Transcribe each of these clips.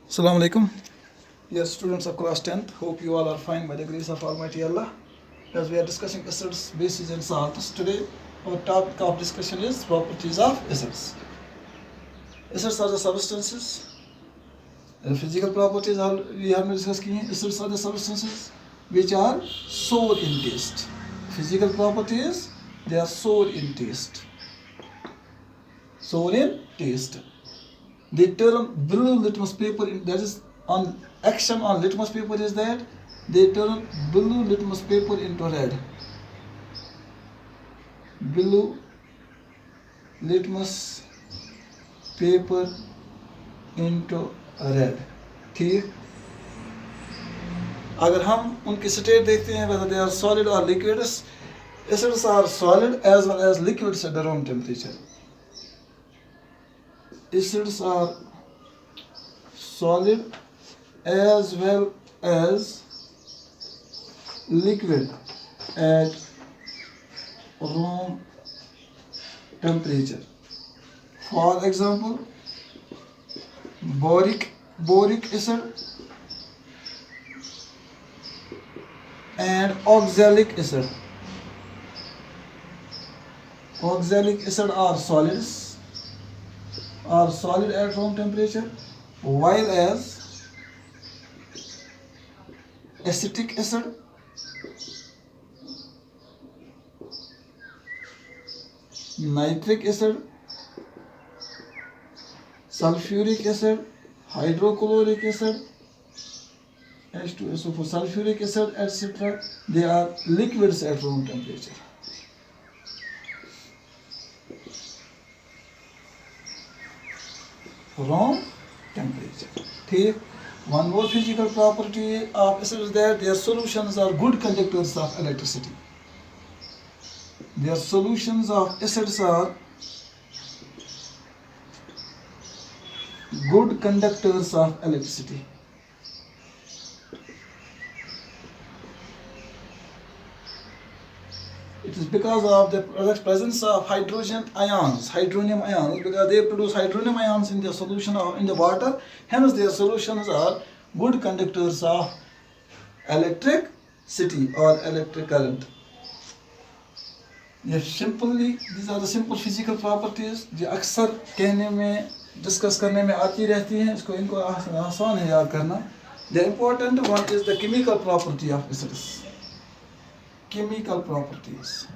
Assalamu alaikum. Yes, students of class 10th. Hope you all are fine by the grace of Almighty Allah. As we are discussing acids, bases, and salts, today our topic of discussion is properties of acids. Acids are the substances. Physical properties we have discussed. Acids are the substances which are sour in taste. Physical properties, they are sour in taste. Sour in taste. They turn blue litmus paper, that is on action on litmus paper is that they turn blue litmus paper into red. Blue litmus paper into red. ठीक, अगर हम उनकी state देखते हैं whether they are solid or liquids, acids are solid as well as liquids at their own temperature. Acids are solid as well as liquid at room temperature. For example, boric acid and oxalic acid. Oxalic acid are solid at room temperature, while as acetic acid nitric acid, sulfuric acid, hydrochloric acid, H2SO4, sulfuric acid, etc. They are liquids at room temperature. Room temperature. ठीक. One more physical property of acids is that their solutions are good conductors of electricity. Their solutions of acids are good conductors of electricity. It is because of the presence of hydronium ions, because they produce hydronium ions in their solution in the water. Hence, their solutions are good conductors of electricity or electric current. These are the simple physical properties जो अक्सर कहने में discuss करने में आती रहती हैं. इनको आसान है याद करना. The important one is the chemical property of acids. Chemical properties.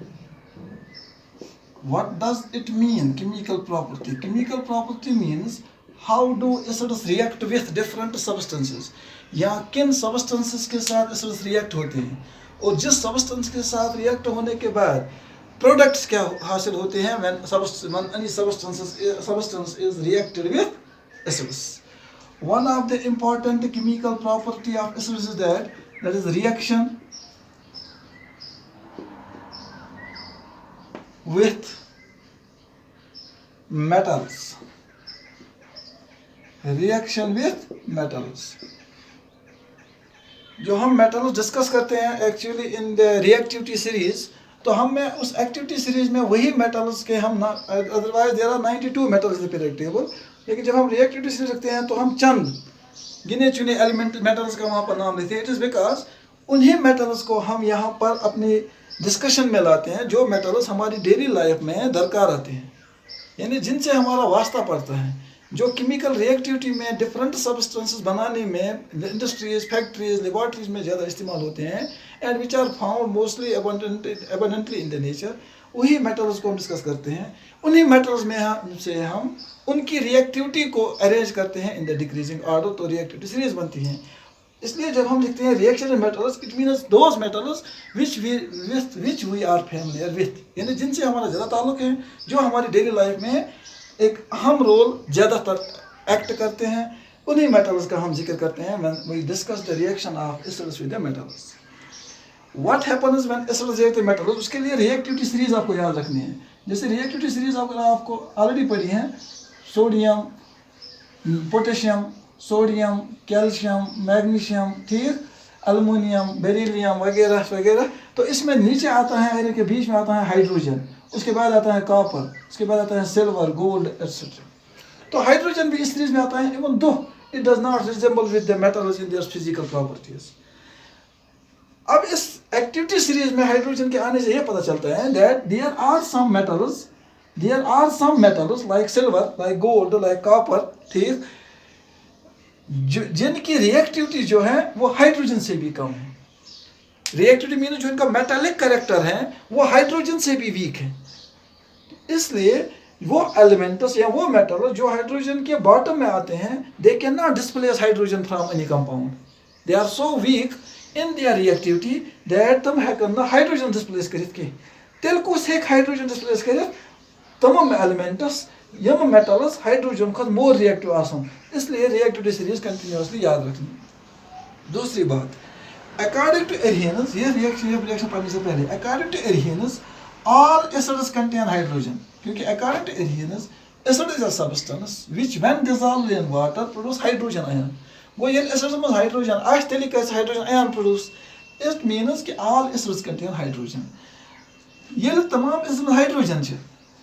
What does it mean, chemical property? Chemical property means how do acids react with different substances. या किन substances के साथ acids react होते हैं और जिस substance के साथ react होने के बाद products क्या हासिल होते हैं when any substance is reacted with acids. One of the important chemical property of acids is that is reaction with metals. Reaction with metals. जो हम metals डिस्कस करते हैं actually in the reactivity series, तो हम में उस activity series में वही मेटल्स के हम ना, otherwise there are 92 metals in the period table, लेकिन जब हम रिएक्टिविटी सीरीज रखते हैं तो हम चंद गिने चुने एलिमेंट मेटल्स का वहाँ पर नाम लेते हैं. इट इज़ बिकॉज उन्हीं मेटल्स को हम यहाँ पर अपनी डिस्कशन में लाते हैं जो मेटल्स हमारी डेली लाइफ में दरकार आते हैं, यानी जिनसे हमारा वास्ता पड़ता है, जो केमिकल रिएक्टिविटी में डिफरेंट सब्सटेंसेस बनाने में इंडस्ट्रीज, फैक्ट्रीज, लेबॉर्ट्रीज में ज़्यादा इस्तेमाल होते हैं and which are found mostly abundantly in the nature. वही मेटल्स को हम डिस्कस करते हैं. उन्हीं मेटल्स में से हम उनकी रिएक्टिविटी को अरेंज करते हैं इन द डिक्रीजिंग ऑर्डर, तो रिएक्टिविटी सीरीज बनती हैं. इसलिए जब हम लिखते हैं reaction metals, it means those metals which we are familiar with, यानी जिनसे हमारा ज़्यादा ताल्लुक है, जो हमारी डेली लाइफ में एक अहम रोल ज़्यादातर एक्ट करते हैं. उन्हीं मेटल्स का हम जिक्र करते हैं when we discuss the reaction of acids with the metals. What happens when acids react with metals, उसके लिए रिएक्टिविटी सीरीज आपको याद रखनी है. जैसे रिएक्टिविटी सीरीज आपको ऑलरेडी पढ़ी है, sodium, potassium, sodium, calcium, magnesium, ठीक, अल्मोनियम, बेरिलियम वगैरह वगैरह. तो इसमें नीचे आता है, आयरन के बीच में आता है हाइड्रोजन, उसके बाद आता है कॉपर, उसके बाद आता है सिल्वर, गोल्ड एटसेट्रा. तो हाइड्रोजन भी इस सीरीज में आता है. Even though it does not resemble with the metals in their physical properties. अब इस एक्टिविटी सीरीज में हाइड्रोजन के आने से ये पता चलता है that there are some metals like silver, like gold, like copper, ठीक, जिनकी रिएक्टिविटी जो है वो हाइड्रोजन से भी कम है. रिएक्टिविटी मीन जो इनका मेटालिक कैरेक्टर है वो हाइड्रोजन से भी वीक है. इसलिए वो एलिमेंट्स या वो मेटल जो हाइड्रोजन के बॉटम में आते हैं, they can not displace hydrogen from any compound. They are so weak in their reactivity that तम हेकन न हाइड्रोजन डिस्प्लेस करित के. तेल कुछ हेक हाइड्रोजन डिस्प्लेस करित तमाम एलिमेंट्स यम मेटल्स हाइड्रोजन खुद मोर रिएक्टिव आसन. इसलिए रिएक्टिविटी सीरीज कंटिन्यूअसली याद रखनी. दूसरी बात, अकॉर्डिंग टू एरियंस, ये रिएक्शन पढ़ने से पहले, according to Arrhenius all acids contain hydrogen. क्योंकि according to Arrhenius, acid is a substance which when dissolved in water produce hydrogen ion. वो ये acids में hydrogen आज तेली कैसे hydrogen ion produce? It means कि all acids contain hydrogen. ये तमाम acids में hydrogen है.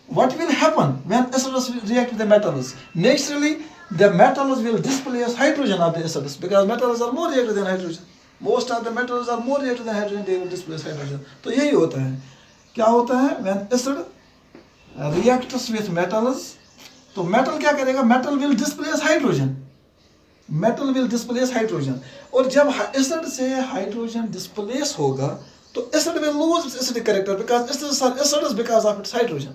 What will happen when acids react with the metals? Naturally, the metals will displace hydrogen of the acids because metals are more reactive than hydrogen. Most of the metals are more reactive than hydrogen. They will displace hydrogen. तो यही होता है. क्या होता है when acid reacts with metals, तो metal क्या करेगा? Metal will displace hydrogen. Metal will displace hydrogen. और जब acid से hydrogen displace होगा तो acid will lose its acidic character because acid is because of its hydrogen.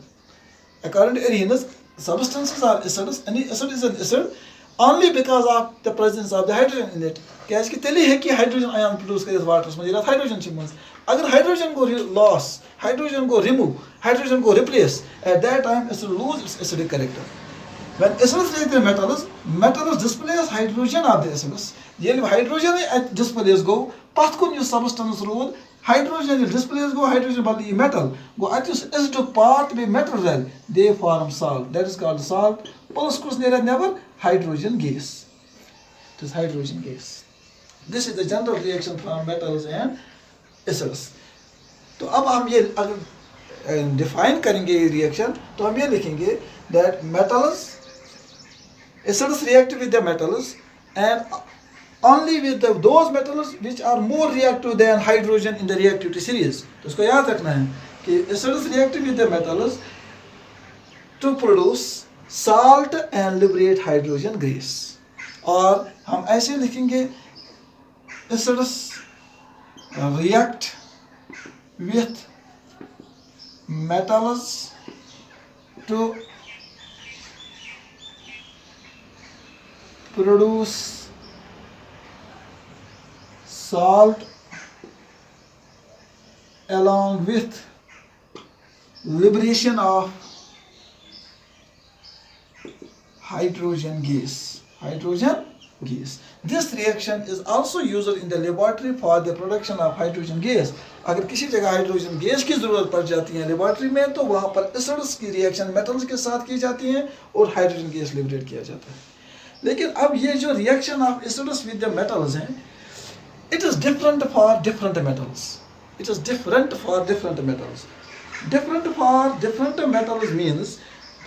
According to Arrhenius, substances are acids. Any acid is an acid only because of the presence of the hydrogen in it. क्या कि तेली है कि hydrogen ion produce करे water में, ये hydrogen चिमस. अगर hydrogen को loss, hydrogen को रिमूव, हाइड्रोजन को replace, at that time it will lose its acidic character. When acids react with metals, metals displace hydrogen of the acids. ये hydrogen displace go, path को new substance road, hydrogen displace go, hydrogen बदली metal go, अतिस acidic part में metal रह, they form salt. That is called salt. Plus कुछ नहीं रहता never hydrogen gas. It is hydrogen gas. This is the general reaction from metals and acids. तो अब हम ये अगर डिफाइन करेंगे ये रिएक्शन तो हम ये लिखेंगे that metals, acids react with the metals and only with those metals which are more reactive than hydrogen in the reactivity series. तो इसको याद रखना है कि acids react with the metals to produce salt and liberate hydrogen gas. और हम ऐसे लिखेंगे acids react with metals to produce salt along with liberation of hydrogen gas. This reaction is also used in the laboratory for the production of hydrogen gas. अगर किसी जगह hydrogen gas की जरूरत पड़ जाती है लेबोरेटरी में तो वहां पर एसिड्स की रिएक्शन मेटल्स के साथ की जाती है और हाइड्रोजन गैस लिबरेट किया जाता है. लेकिन अब ये जो reaction of acids with the metals हैं, it is different for different metals. Different for different metals means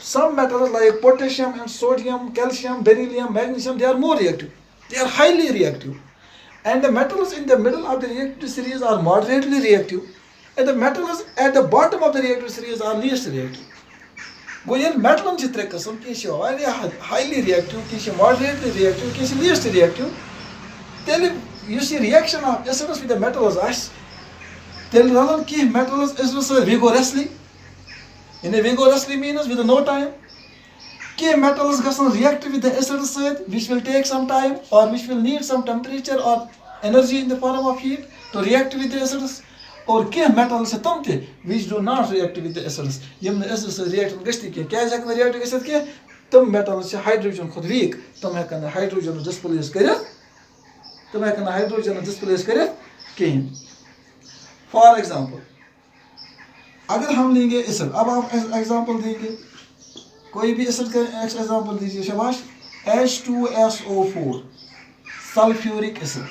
some metals like potassium and sodium, calcium, beryllium, magnesium, they are more reactive. They are highly reactive. And the metals in the middle of the reactive series are moderately reactive. And the metals at the bottom of the reactive series are least reactive. वो ये मेटलन चित्र कसम किसी highly reactive, किसी moderately reactive, किसी least reactive. Then you see reaction of acids with the metals as tell run ki metals is vigorously. In a vigorously means with no time. Ki metals gasan react with the acids which will take some time or which will need some temperature or energy in the form of heat to react with the acids. और क्या metals से तम थे which do not react with the acids. Yama acids से react गश्ती के क्या जगह react गश्त के तम metals से hydrogen खुद weak तम है करना hydrogen displace करे तम है करना hydrogen displace करे कहीं. For example, अगर हम लेंगे acid, अब आप example देंगे कोई भी acid का example दीजिए शाबाश. H2SO4 sulfuric acid.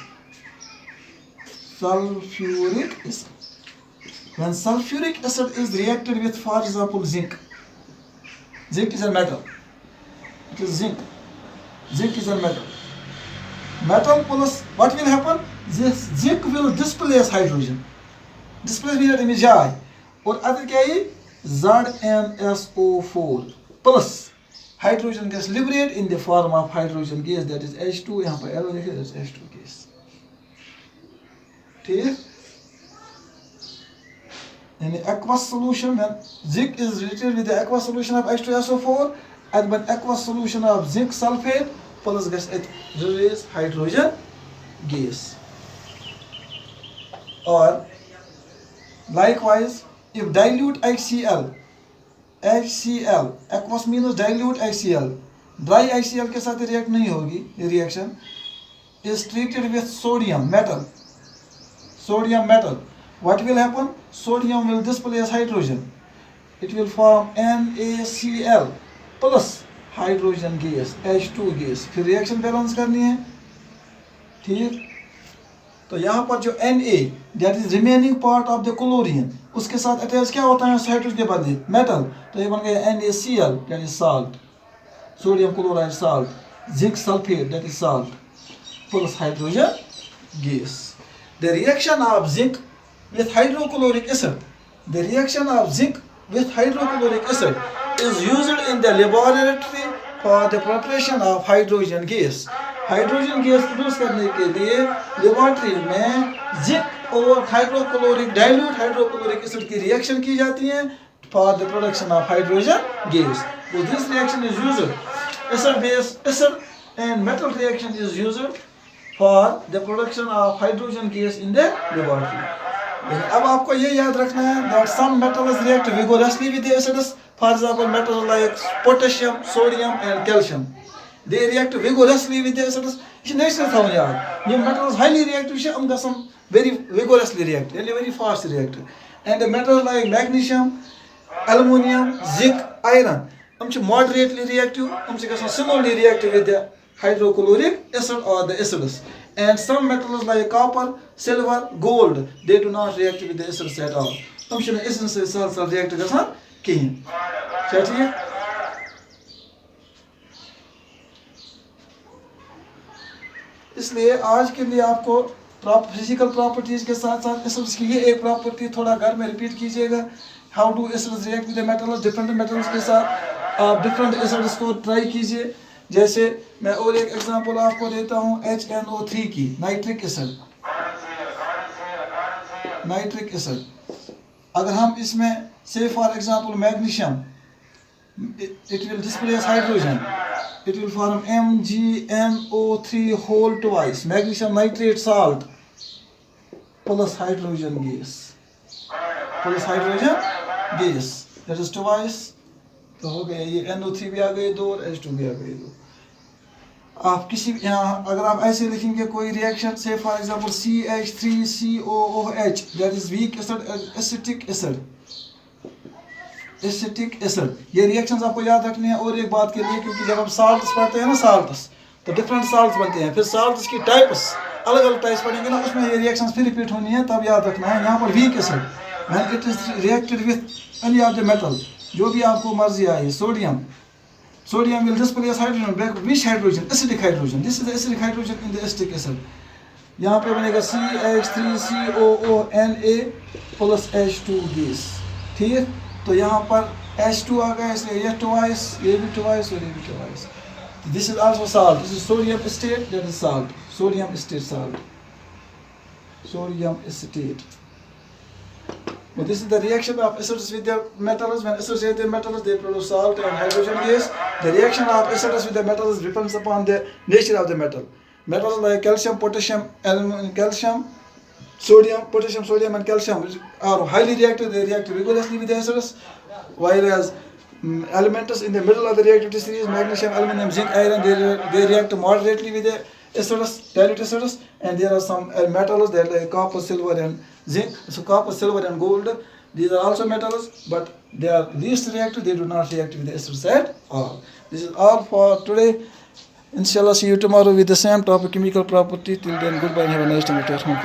When sulfuric acid is reacted with, for example, zinc. Zinc is a metal. It is zinc. Zinc is a metal. Metal plus, what will happen? This zinc will displace hydrogen. Displace means that जाए और other क्या है ZnSO4 plus hydrogen gas liberate in the form of hydrogen gas, that is H2. यहाँ पर arrow देखिए, that is H2 gas. ठीक? In the aqueous solution, when zinc is treated with the aqueous solution of H2SO4, and when aqueous solution of zinc sulfate plus gas, it release hydrogen gas. Or likewise, if dilute HCl, aqueous means dilute HCl, dry HCl के साथ react नहीं होगी, ये reaction is treated with sodium metal. What will happen? Sodium will displace hydrogen. It will form NaCl plus hydrogen gas, H2 gas. फिर reaction balance करनी है, ठीक? तो यहाँ पर जो Na, that is remaining part of the chlorine, उसके साथ अटैच क्या होता है हाइड्रोजन के बदले? मेटल. तो ये बन गया NaCl, that is salt, sodium chloride salt, zinc sulfate, that is salt, plus hydrogen gas. The reaction of zinc with hydrochloric acid, is used in the laboratory for the preparation of hydrogen gas. Hydrogen gas produce करने के लिए laboratory में zinc और dilute hydrochloric acid की reaction की जाती है for the production of hydrogen gas. So this reaction is used, acid and metal reaction is used for the production of hydrogen gas in the laboratory. अब आपको ये याद रखना है that some metals react vigorously with the acids. For example, metals like potassium, sodium and calcium. They react vigorously with the acids. ये natural था यार. ये metals highly reactive हैं, हम गसम very vigorously react, very fast react. And the metals like magnesium, aluminium, zinc, iron, हम च moderately reactive, हम च गसम slowly reactive with the hydrochloric acid or the acids. And some metals like copper, silver, gold, they do not react with the acids at all. हम च acids से साथ react गसम कहीं. चलिए. इसलिए आज के लिए आपको फिजिकल प्रॉपर्टीज के साथ साथ एसिड्स की ये एक प्रॉपर्टी थोड़ा घर में रिपीट कीजिएगा. How do acids react with metals, different metals के साथ आप डिफरेंट एसिड्स को ट्राई कीजिए. जैसे मैं और एक एग्जांपल आपको देता हूँ HNO3 की, नाइट्रिक एसिड. अगर हम इसमें से for example magnesium, it will displace hydrogen. It will form MgNO3 whole twice, magnesium nitrate salt plus hydrogen gas. That is twice. तो हो गया ये NO3 भी आ गए दो और H2 भी आ गए दो. आप किसी यहाँ अगर आप ऐसे लिखेंगे कोई रिएक्शन से for example CH3COOH, that is weak acid, acetic acid. ये रिएक्शंस आपको याद रखनी है. और एक बात के लिए, क्योंकि जब हम साल्ट्स पढ़ते हैं ना, साल्ट्स तो डिफरेंट साल्ट्स बनते हैं, फिर साल्ट्स की टाइप्स अलग अलग टाइप्स पढ़ेंगे ना, उसमें ये रिएक्शंस फिर रिपीट होनी है, तब याद रखना है. यहाँ पर weak acid, when it is reacted with any of the metal, जो भी आपको मर्जी आए, sodium will displace hydrogen, which hydrogen, acidic hydrogen. This is acidic hydrogen in the acetic acid. यहाँ पे बनेगा CH3COONA प्लस H2 गैस. ठीक. तो यहाँ पर H2 आ गया, इसलिए ये ट्वाइस, ये भी ट्वाइस और ये भी twice. This is also salt. This is sodium estate, that is salt. Sodium estate salt. But this is the reaction of acids with their metals. When acids react with metals, they produce salt and hydrogen gas. The reaction of acids with the metals depends upon the nature of the metal. Metals like calcium, potassium, sodium and calcium are highly reactive. They react vigorously with the acids, whereas elements in the middle of the reactivity series, magnesium, aluminum, zinc, iron, they react moderately with the acids, dilute acids. And there are some metals that like copper, silver and zinc. So copper, silver and gold, these are also metals, but they are least reactive. They do not react with the acids at all. This is all for today. Inshallah, see you tomorrow with the same topic, chemical property. Till then, goodbye and have a nice time at home.